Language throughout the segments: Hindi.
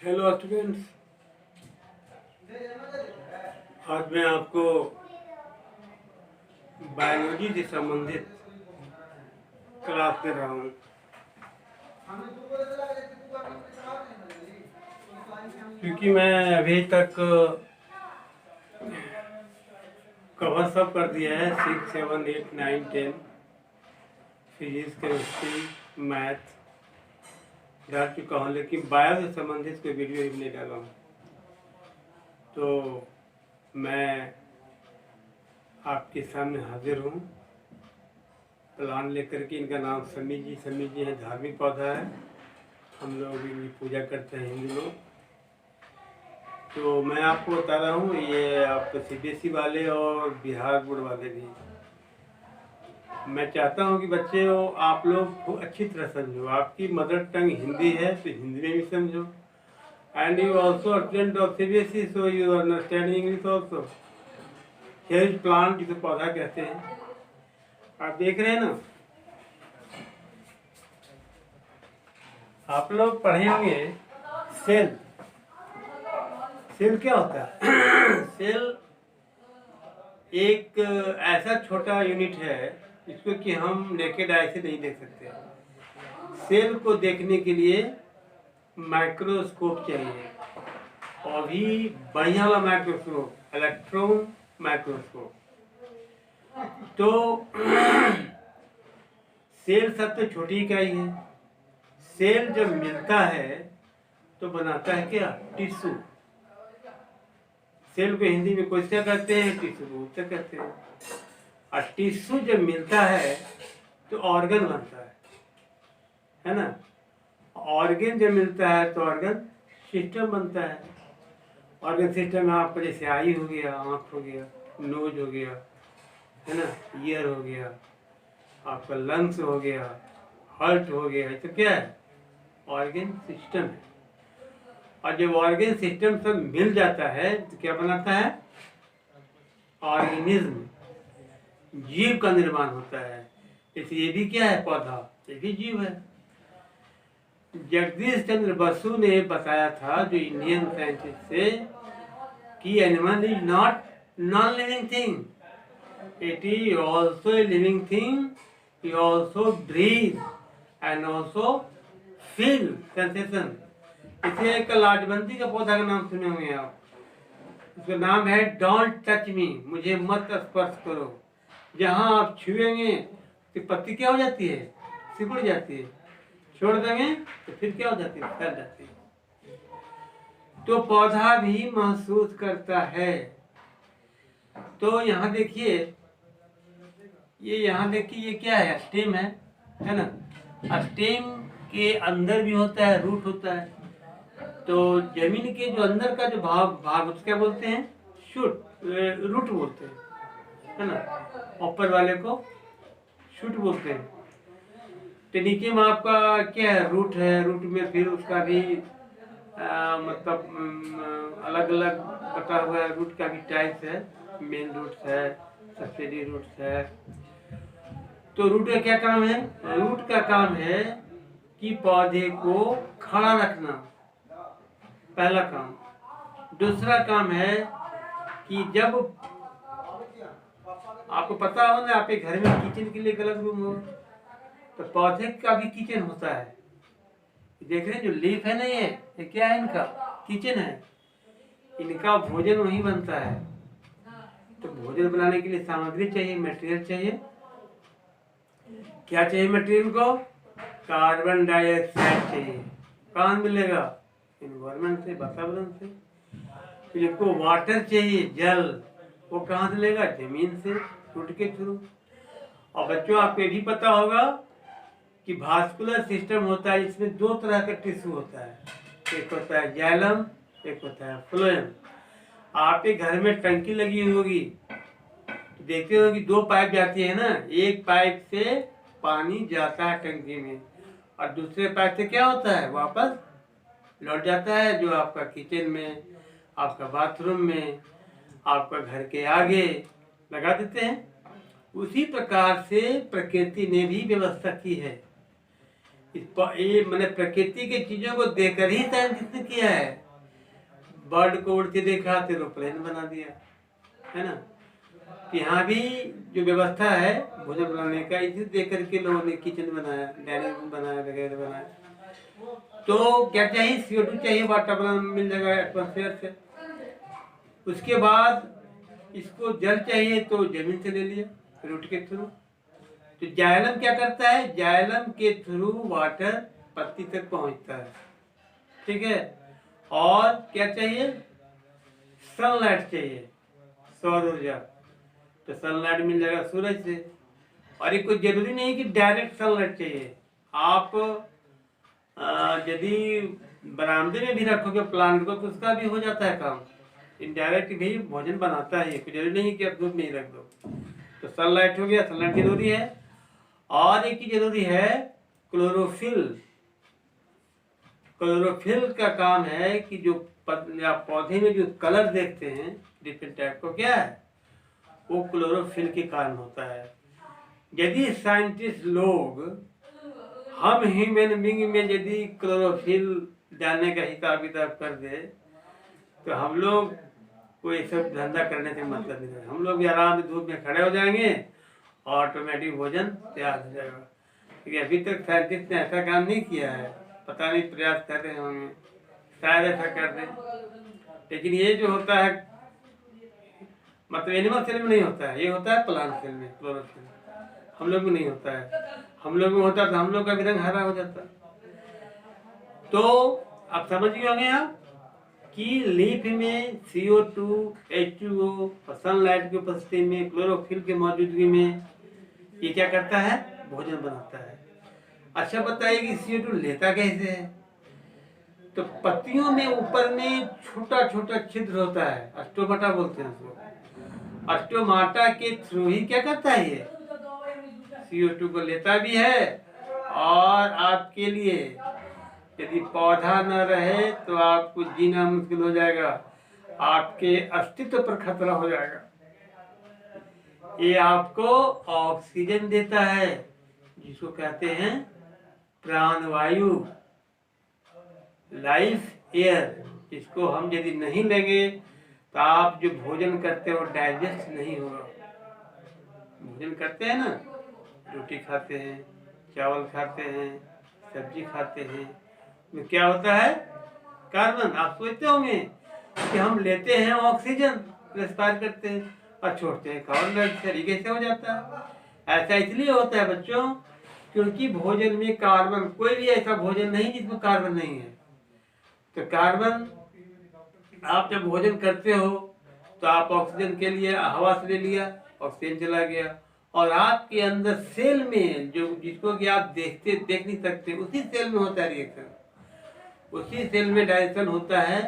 हेलो स्टूडेंट्स, आज मैं आपको बायोलॉजी से संबंधित क्लास दे रहा हूँ। क्योंकि मैं अभी तक कवर सब कर दिया है 6, 7, 8, 9, 10 फिजिक्स, केमिस्ट्री, मैथ डाल चुका हूँ, लेकिन बायो से संबंधित कोई वीडियो ही नहीं डाला हूँ। तो मैं आपके सामने हाजिर हूँ प्लान लेकर के। इनका नाम समी जी है। धार्मिक पौधा है, हम लोग इनकी पूजा करते हैं हिंदू लोग। तो मैं आपको बता रहा हूँ, ये आप सीबीएसई वाले और बिहार बोर्ड वाले भी, मैं चाहता हूँ कि बच्चे हो आप लोग को अच्छी तरह समझो। आपकी मदर टंग हिंदी है तो हिंदी में भी समझो, and you also student of CBSE, so you understand English also. Here is plant, जिसे पौधा कहते हैं, आप देख रहे हैं ना। आप लोग पढ़े होंगे सेल। सेल क्या होता है? सेल एक ऐसा छोटा यूनिट है जिसको कि हम नेकेड आई से नहीं देख सकते। सेल को देखने के लिए माइक्रोस्कोप चाहिए, और भी बढ़िया वाला माइक्रोस्कोप, इलेक्ट्रॉन माइक्रोस्कोप। तो सेल सबसे छोटी इकाई है। सेल जब मिलता है तो बनाता है क्या? टिश्यू। सेल को हिंदी में कुछ क्या कहते हैं? टिश्यू को क्या कहते हैं। और टिश्यू जब मिलता है तो ऑर्गन बनता है ना। ऑर्गन जब मिलता है तो ऑर्गन सिस्टम बनता है। ऑर्गन सिस्टम में आपका जैसे आई हो गया, आँख हो गया, नोज हो गया, है ना, ईयर हो गया, आपका लंग्स हो गया, हार्ट हो गया, तो क्या है? ऑर्गन सिस्टम है। और जब ऑर्गन सिस्टम सब मिल जाता है तो क्या बनाता है? ऑर्गेनिज्म, जीव का निर्माण होता है। इसलिए ये भी क्या है? पौधा, ये भी जीव है। जगदीश चंद्र बसु ने बताया था, जो इंडियन साइंटिस्ट से, कि animal is not non living thing, it is also a living thing. It also breathe and also feel sensation. इसलिए एक लाजवंती का पौधा का नाम सुने होंगे आप। उसका नाम है डोंट टच मी, मुझे मत स्पर्श करो। जहाँ आप छुएंगे तो पत्ती क्या हो जाती है? सिकुड़ जाती है। छोड़ देंगे तो फिर क्या हो जाती है? फैल जाती है। तो पौधा भी महसूस करता है। तो यहाँ देखिए, ये यहाँ देखिए, ये क्या है? स्टेम है ना। स्टेम के अंदर भी होता है, रूट होता है। तो जमीन के जो अंदर का जो भाग उसको क्या बोलते हैं? शूट, रूट बोलते हैं, है ना। ऊपर वाले को शूट बोलते हैं। तो नीचे में आपका क्या है? रूट है। रूट में फिर उसका भी मतलब अलग अलग बटा हुआ है। रूट का भी टाइप है, मेन रूट्स है, सब्सिडी रूट्स है। तो रूट का क्या काम है? रूट का काम है कि पौधे को खड़ा रखना, पहला काम। दूसरा काम है कि जब आपको पता हो ना, आपके घर में किचन के लिए अलग रूम हो, तो पौधे का भी किचन होता है। देख रहे हैं जो लीफ है ना, ये क्या है? इनका किचन है। इनका भोजन वहीं बनता है। तो भोजन बनाने के लिए सामग्री चाहिए, मटेरियल चाहिए। क्या चाहिए मटेरियल को? कार्बन डाइऑक्साइड चाहिए। कहाँ मिलेगा? इन्वायरमेंट से, वातावरण से। फिर इसको वाटर चाहिए, जल। वो कहाँ से लेगा? जमीन से, रूट के थ्रू। और बच्चों, आपको ये भी पता होगा कि भास्कुलर सिस्टम होता है, इसमें दो तरह का टिश्यू होता है। एक होता है जाइलम, एक होता है फ्लोएम। आपके घर में टंकी लगी होगी, तो देखते हो कि दो पाइप जाती है ना। एक पाइप से पानी जाता है टंकी में, और दूसरे पाइप से क्या होता है? वापस लौट जाता है, जो आपका किचन में, आपका बाथरूम में, आपका घर के आगे लगा देते हैं। उसी प्रकार से प्रकृति ने भी व्यवस्था की है। ये मैंने प्रकृति की चीजों को देखकर ही साइंटिस्ट ने किया है। बर्ड को उड़ते देखा तो एरोप्लेन बना दिया, है ना। यहाँ भी जो व्यवस्था है भोजन बनाने का, इसे देख करके लोगों ने किचन बनाया, डाइनिंग रूम बनाया, वगैरह बनाया। तो क्या चाहिए, CO2 चाहिए, वातावरण मिल जाएगा एटमॉस्फेयर से। उसके बाद इसको जल चाहिए तो जमीन से ले लिया रूट के थ्रू। तो जाइलम क्या करता है, जाइलम के थ्रू वाटर पत्ती तक पहुंचता है, ठीक है। और क्या चाहिए, सनलाइट चाहिए, सौर ऊर्जा। तो सनलाइट मिल जाएगा सूरज से। और ये कोई जरूरी नहीं कि डायरेक्ट सनलाइट चाहिए। आप यदि बरामदे में भी रखोगे प्लांट को तो उसका भी हो जाता है काम। इनडायरेक्ट भी भोजन बनाता है, कोई जरूरी नहीं कि आप धूप में ही रख दो। तो सनलाइट हो गया, सनलाइट जरूरी है। और एक चीज जरूरी है, क्लोरोफिल। क्लोरोफिल का काम है कि जो पौधे में जो कलर देखते हैं डिफरेंट टाइप को, क्या है वो क्लोरोफिल के कारण होता है। यदि साइंटिस्ट लोग हम ह्यूमन बीइंग में यदि क्लोरोफिल डालने का हिसाब किताब कर दे तो हम लोग कोई सब धंधा करने से मतलब नहीं है। हम लोग भी आराम से धूप में खड़े हो जाएंगे और ऑटोमेटिक भोजन तैयार हो जाएगा। क्योंकि अभी तक साइंटिस्ट ने ऐसा काम नहीं किया है, पता नहीं प्रयास कर रहे होंगे, शायद ऐसा कर दें। लेकिन ये जो होता है मतलब एनिमल सेल में नहीं होता है, ये होता है प्लांट सेल में क्लोरोफिल। हम लोग में नहीं होता है, हम लोग में होता तो हम लोग का भी रंग हरा हो जाता। तो आप समझ गए होंगे आप कि लीफ में CO2, H2O और सनलाइट की उपस्थिति में क्लोरोफिल की मौजूदगी में ये क्या करता है, भोजन बनाता है। अच्छा बताइए कि CO2 लेता कैसे है। तो पत्तियों में ऊपर में छोटा छोटा छिद्र होता है, स्टोमाटा बोलते हैं उसको। स्टोमाटा के थ्रू ही क्या करता है ये CO2 को लेता भी है। और आपके लिए यदि पौधा न रहे तो आपको जीना मुश्किल हो जाएगा, आपके अस्तित्व पर खतरा हो जाएगा। ये आपको ऑक्सीजन देता है जिसको कहते हैं प्राणवायु, लाइफ एयर। इसको हम यदि नहीं लेंगे तो आप जो भोजन करते हो डाइजेस्ट नहीं होगा। भोजन करते हैं ना, रोटी खाते हैं, चावल खाते हैं, सब्जी खाते हैं, में क्या होता है, कार्बन। आप सोचते होंगे कि हम लेते हैं ऑक्सीजन, रेस्पायर करते हैं और छोड़ते हैं कार्बन डाइऑक्साइड, तरीके से हो जाता है। ऐसा इसलिए होता है बच्चों क्योंकि भोजन में कार्बन, कोई भी ऐसा भोजन नहीं जिसमें कार्बन नहीं है। तो कार्बन आप जब भोजन करते हो तो आप ऑक्सीजन के लिए हवा से ले लिया, ऑक्सीजन चला गया। और आपके अंदर सेल में जो जिसको कि आप देख नहीं सकते, उसी सेल में होता है रिएक्शन, उसी सेल में डाइजेशन होता है।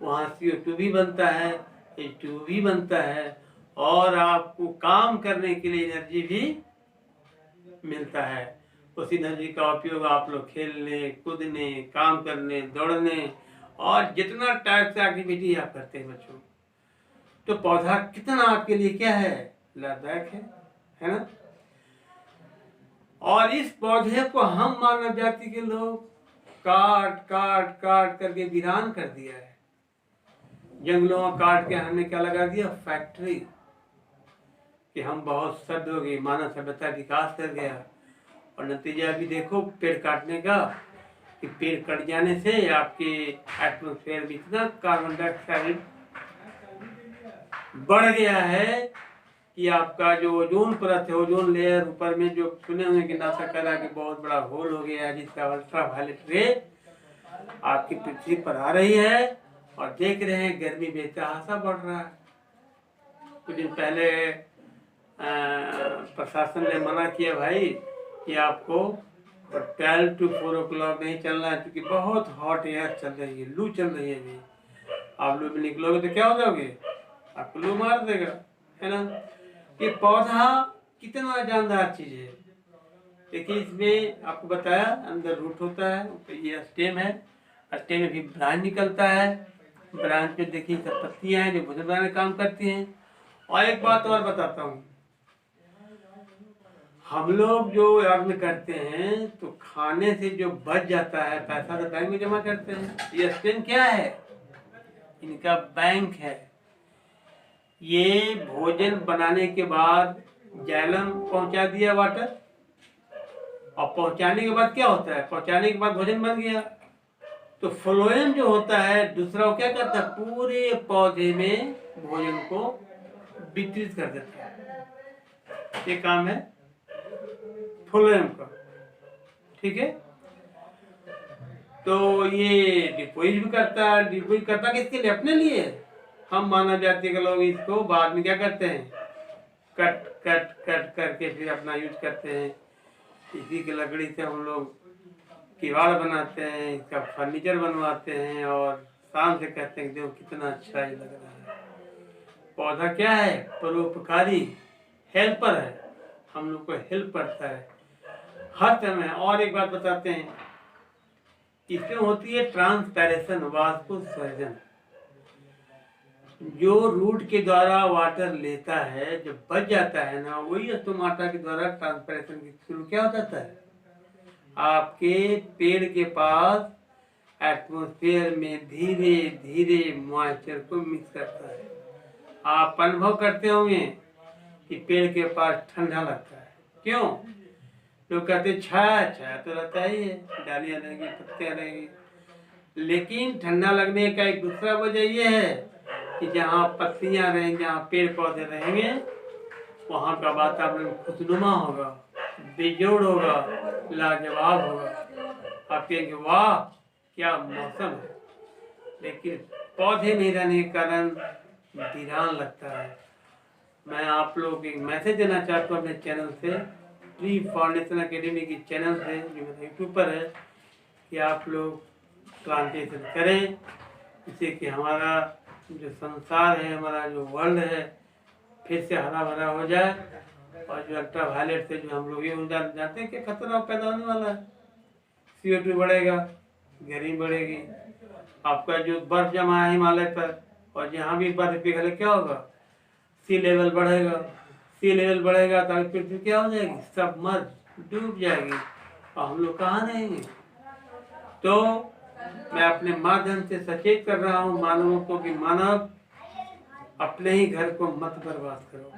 वहाँ CO2 भी बनता है, H2O भी बनता है और आपको काम करने के लिए एनर्जी भी मिलता है। उस एनर्जी का उपयोग आप लोग खेलने, कूदने, काम करने, दौड़ने और जितना टाइप से एक्टिविटी आप करते हैं बच्चों, तो पौधा कितना आपके लिए क्या है, लाभदायक है ना। और इस पौधे को हम मानव जाति के लोग काट काट काट करके वीरान कर दिया है। जंगलों काट के हमने क्या लगा दिया, फैक्ट्री, कि हम बहुत सभ्य हो गए, मानव सभ्यता विकास कर गया। और नतीजा भी देखो पेड़ काटने का, कि पेड़ कट जाने से आपके एटमॉस्फेयर में इतना कार्बन डाइऑक्साइड बढ़ गया है कि आपका जो ओजोन परत है, ओजोन लेयर ऊपर में, जो सुने होंगे कि नासा कह रहा है कि बहुत बड़ा होल हो गया है जिसका अल्ट्रा वायलेट रे आपकी पृथ्वी पर आ रही है और देख रहे हैं गर्मी बेतहाशा बढ़ रहा है। कुछ दिन पहले प्रशासन ने मना किया भाई कि आपको 12 to 4 o'clock नहीं चलना है क्योंकि बहुत हॉट एयर चल रही है, लू चल रही है अभी। आप लू में निकलोगे तो क्या हो जाओगे, आपको लू मार देगा, है ना। ये पौधा कितना जानदार चीज है। देखिए इसमें आपको बताया अंदर रूट होता है, तो ये स्टेम है, स्टेम में भी ब्रांच निकलता है। ब्रांच में देखिए सब पत्तियां हैं जो भोजन बनाने का काम करती हैं। और एक बात और बताता हूँ, हम लोग जो अर्न करते हैं तो खाने से जो बच जाता है पैसा तो बैंक में जमा करते हैं। ये स्पेन क्या है? इनका बैंक है। ये भोजन बनाने के बाद जैलम पहुंचा दिया वाटर, और पहुंचाने के बाद क्या होता है? पहुंचाने के बाद भोजन बन गया तो फ्लोएम जो होता है दूसरा, वो क्या करता है? पूरे पौधे में भोजन को वितरित कर देता है। ये काम है फ्लोएम का, ठीक है। तो ये डिपोजिट भी करता है। डिपोजिट करता किसके लिए? अपने लिए। हम मानव जाति के लोग इसको बाद में क्या करते हैं? कट कट कट करके फिर अपना यूज करते हैं। इसी की लकड़ी से हम लोग किवाड़ बनाते हैं, इसका फर्नीचर बनवाते हैं, और शाम से कहते हैं देखो कितना अच्छा ही लग रहा है। पौधा क्या है? परोपकारी, हेल्पर है, हम लोग को हेल्प करता है हर समय। और एक बात बताते हैं, इसमें होती है ट्रांसपैरेशन, वाष्पोत्सर्जन। जो रूट के द्वारा वाटर लेता है, जब बच जाता है ना, वही स्टोमाटा के द्वारा ट्रांसपैरेशन के थ्रू क्या हो जाता है? आपके पेड़ के पास एटमॉस्फेयर में धीरे धीरे मॉइस्चर को मिक्स करता है। आप अनुभव करते होंगे कि पेड़ के पास ठंडा लगता है। क्यों? लोग कहते छाया छाया तो रहता ही है, डालियां रहेंगी, पत्तियां रहेंगी, लेकिन ठंडा लगने का एक दूसरा वजह यह है कि जहाँ पत्तियां रहेंगी, जहाँ पेड़ पौधे रहेंगे, वहाँ का वातावरण खुशनुमा होगा, बेजोड़ होगा, लाजवाब होगा। आप कहेंगे वाह क्या मौसम है, लेकिन पौधे नहीं रहने के कारण वीरान लगता है। मैं आप लोगों को एक मैसेज देना चाहता हूँ अपने चैनल से, ट्री फाउंडेशन अकेडमी की चैनल से, जो मेरे यूट्यूब पर है, कि आप लोग प्लांटेशन करें, जिससे कि हमारा जो संसार है, हमारा जो वर्ल्ड है, फिर से हरा भरा हो जाए। और जो अल्ट्रा वायलेट से जो हम लोग ये जानते हैं कि खतरा पैदा होने वाला है, CO2 बढ़ेगा, गर्मी बढ़ेगी, आपका जो बर्फ जमा है हिमालय पर, और जहाँ भी बर्फ पिघले क्या होगा? सी लेवल बढ़ेगा। सी लेवल बढ़ेगा तो पृथ्वी क्या हो जाएगी? सबमर्ज, डूब जाएगी, और हम लोग कहाँ रहेंगे? तो मैं अपने माध्यम से सचेत कर रहा हूँ मानवों को कि मानव अपने ही घर को मत बर्बाद करो।